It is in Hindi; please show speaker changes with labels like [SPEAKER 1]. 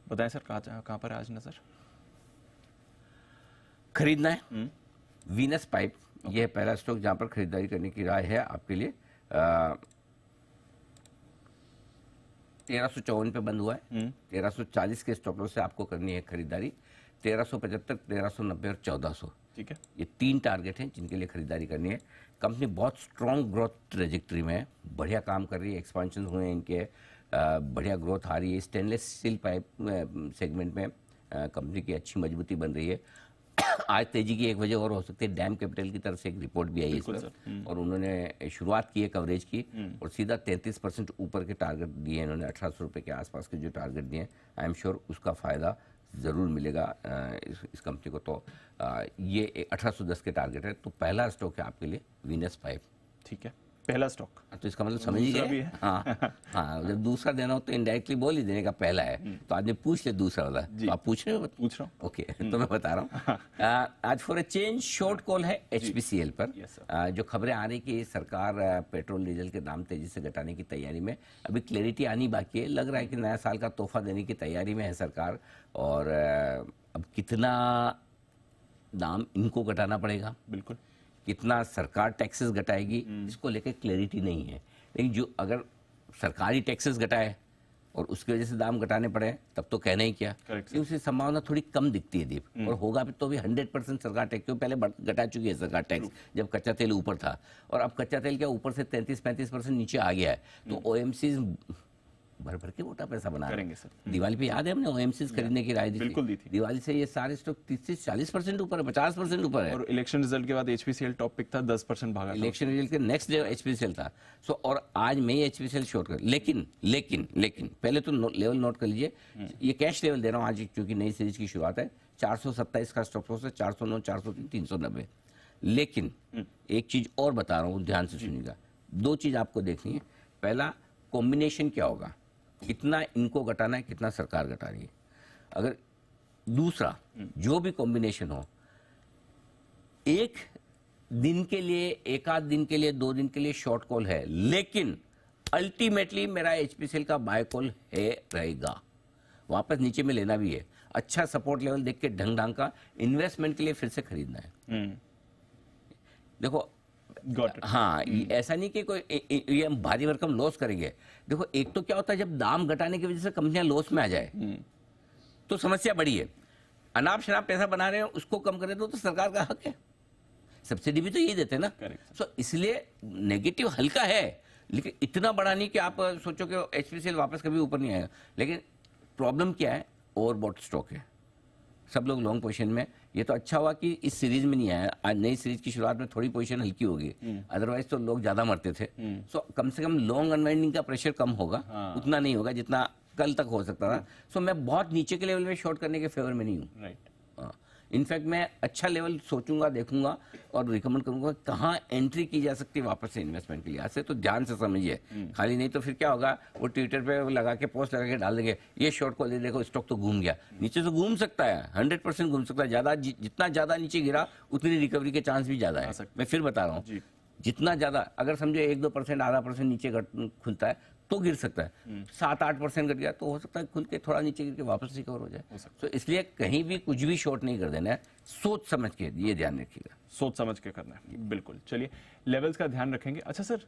[SPEAKER 1] बताएं सर, कहाँ पर है आज नजर?
[SPEAKER 2] खरीदना है वीनस पाइप, यह है पहला स्टॉक जहां पर खरीदारी करने की राय है आपके लिए। 1354 पे बंद हुआ है। 1340 के स्टॉप लॉस से आपको करनी है खरीदारी। 1375, 1390 और 1400,
[SPEAKER 1] ठीक है।
[SPEAKER 2] ये 3 टारगेट हैं जिनके लिए खरीदारी करनी है। कंपनी बहुत स्ट्रॉन्ग ग्रोथ ट्रेजेक्टरी में है, बढ़िया काम कर रही है, एक्सपेंशन हुए हैं इनके, बढ़िया ग्रोथ आ रही है। स्टेनलेस स्टील पाइप सेगमेंट में कंपनी की अच्छी मजबूती बन रही है। आज तेजी की एक वजह और हो सकती है, डैम कैपिटल की तरफ से एक रिपोर्ट भी आई है इसमें, और उन्होंने शुरुआत की है कवरेज की, और सीधा 33% ऊपर के टारगेट दिए हैं इन्होंने। 1800 रुपये के आसपास के जो टारगेट दिए हैं, आई एम श्योर उसका फ़ायदा ज़रूर मिलेगा इस कंपनी को। तो ये 1810 के टारगेट है। तो पहला स्टॉक है आपके लिए वीनस पाइप।
[SPEAKER 1] ठीक है, पहला स्टॉक।
[SPEAKER 2] तो इसका मतलब समझ ही गए। हाँ हाँ, जब दूसरा देना हो तो इनडायरेक्टली बोल ही देने का, पहला है तो आदमी पूछ ले दूसरा वाला। तो आप पूछ रहे हो?
[SPEAKER 1] पूछ रहा हूँ।
[SPEAKER 2] ओके, तो मैं बता रहा हूँ। आज for a change short call है HPCL पर। जो खबरें आ रही कि सरकार पेट्रोल डीजल के दाम तेजी से घटाने की तैयारी में, अभी क्लैरिटी आनी बाकी है। लग रहा है कि नया साल का तोहफा देने की तैयारी में है सरकार, और अब कितना दाम इनको घटाना पड़ेगा,
[SPEAKER 1] बिल्कुल,
[SPEAKER 2] कितना सरकार टैक्सेस घटाएगी, इसको लेकर क्लैरिटी नहीं है। लेकिन जो अगर सरकारी टैक्सेस घटाए और उसकी वजह से दाम घटाने पड़े तब तो कहना ही क्या, उसकी संभावना थोड़ी कम दिखती है दीप। और होगा भी तो भी 100% सरकार टैक्स, क्योंकि पहले घटा चुकी है सरकार टैक्स जब कच्चा तेल ऊपर था, और अब कच्चा तेल क्या ऊपर से 33-35% नीचे आ गया है। तो OMCs भर भर के मोटा पैसा बना
[SPEAKER 1] करेंगे सर।
[SPEAKER 2] दिवाली पे याद है हमने OMCs खरीदने की राय दी
[SPEAKER 1] बिल्कुल दी थी।
[SPEAKER 2] दिवाली से ये सारे स्टॉक 30-40% ऊपर है, 50% ऊपर है।
[SPEAKER 1] और इलेक्शन रिजल्ट के बाद HPCL टॉप पिक था, 10% भागा था।
[SPEAKER 2] इलेक्शन रिजल्ट के नेक्स्ट डे HPCL था। सो और आज मैं ही HPCL शॉर्ट कर, लेकिन पहले तो लेवल नोट कर लीजिए। ये कैश लेवल दे रहा हूँ आज क्योंकि नई सीरीज की शुरुआत है। 427 का स्टॉप लॉस है, 409, 403, 390। लेकिन एक चीज और बता रहा हूँ, ध्यान से सुनिएगा। 2 चीज आपको देखनी है। पहला, कॉम्बिनेशन क्या होगा, कितना इनको घटाना है, कितना सरकार घटा रही है। अगर दूसरा जो भी कॉम्बिनेशन हो, एक दिन के लिए, एक आध दिन के लिए, 2 दिन के लिए शॉर्ट कॉल है, लेकिन अल्टीमेटली मेरा HPCL का बाय कॉल है रहेगा। वापस नीचे में लेना भी है, अच्छा सपोर्ट लेवल देख के ढंग ढंग का इन्वेस्टमेंट के लिए फिर से खरीदना है। देखो हाँ, ऐसा नहीं कि कोई ये हम भारी भरकम लॉस करेंगे। देखो एक तो क्या होता है, जब दाम घटाने की वजह से कंपनियां लॉस में आ जाए तो समस्या बड़ी है। अनाप शनाप पैसा बना रहे हो, उसको कम करे तो सरकार का हक है, सब्सिडी भी तो यही देते हैं ना। सो इसलिए नेगेटिव हल्का है, लेकिन इतना बड़ा नहीं कि आप सोचो कि HPCL वापस कभी ऊपर नहीं आएगा। लेकिन प्रॉब्लम क्या है, ओवरबॉट स्टॉक है, सब लोग लॉन्ग पोजीशन में। ये तो अच्छा हुआ कि इस सीरीज में नहीं आया, आज नई सीरीज की शुरुआत में थोड़ी पोजीशन हल्की होगी, अदरवाइज तो लोग ज्यादा मरते थे। सो कम से कम लॉन्ग अनवाइंडिंग का प्रेशर कम होगा, उतना नहीं होगा जितना कल तक हो सकता था। सो मैं बहुत नीचे के लेवल में शॉर्ट करने के फेवर में नहीं हूँ। राइट, इनफैक्ट मैं अच्छा लेवल सोचूंगा, देखूंगा और रिकमेंड करूंगा कहाँ एंट्री की जा सकती है वापस से इन्वेस्टमेंट के लिए। ऐसे तो ध्यान से समझिए, खाली नहीं तो फिर क्या होगा, वो ट्विटर पे लगा के पोस्ट लगा के डाल देंगे, ये शॉर्ट कॉल दे, देखो स्टॉक तो घूम गया। नीचे तो घूम सकता है, 100% घूम सकता है। ज्यादा जितना ज्यादा नीचे गिरा उतनी रिकवरी के चांस भी ज्यादा है। मैं फिर बता रहा हूँ, जितना ज्यादा, अगर समझो 1-2%, आधा % नीचे खुलता है तो गिर सकता है। 7-8% घट गया तो हो सकता है खुल के थोड़ा नीचे गिर के वापस रिकवर हो जाए। तो इसलिए कहीं भी कुछ भी शॉर्ट नहीं कर देना है, सोच समझ के, ये ध्यान रखिएगा।
[SPEAKER 1] सोच समझ के करना है, बिल्कुल। चलिए, लेवल्स का ध्यान रखेंगे। अच्छा सर,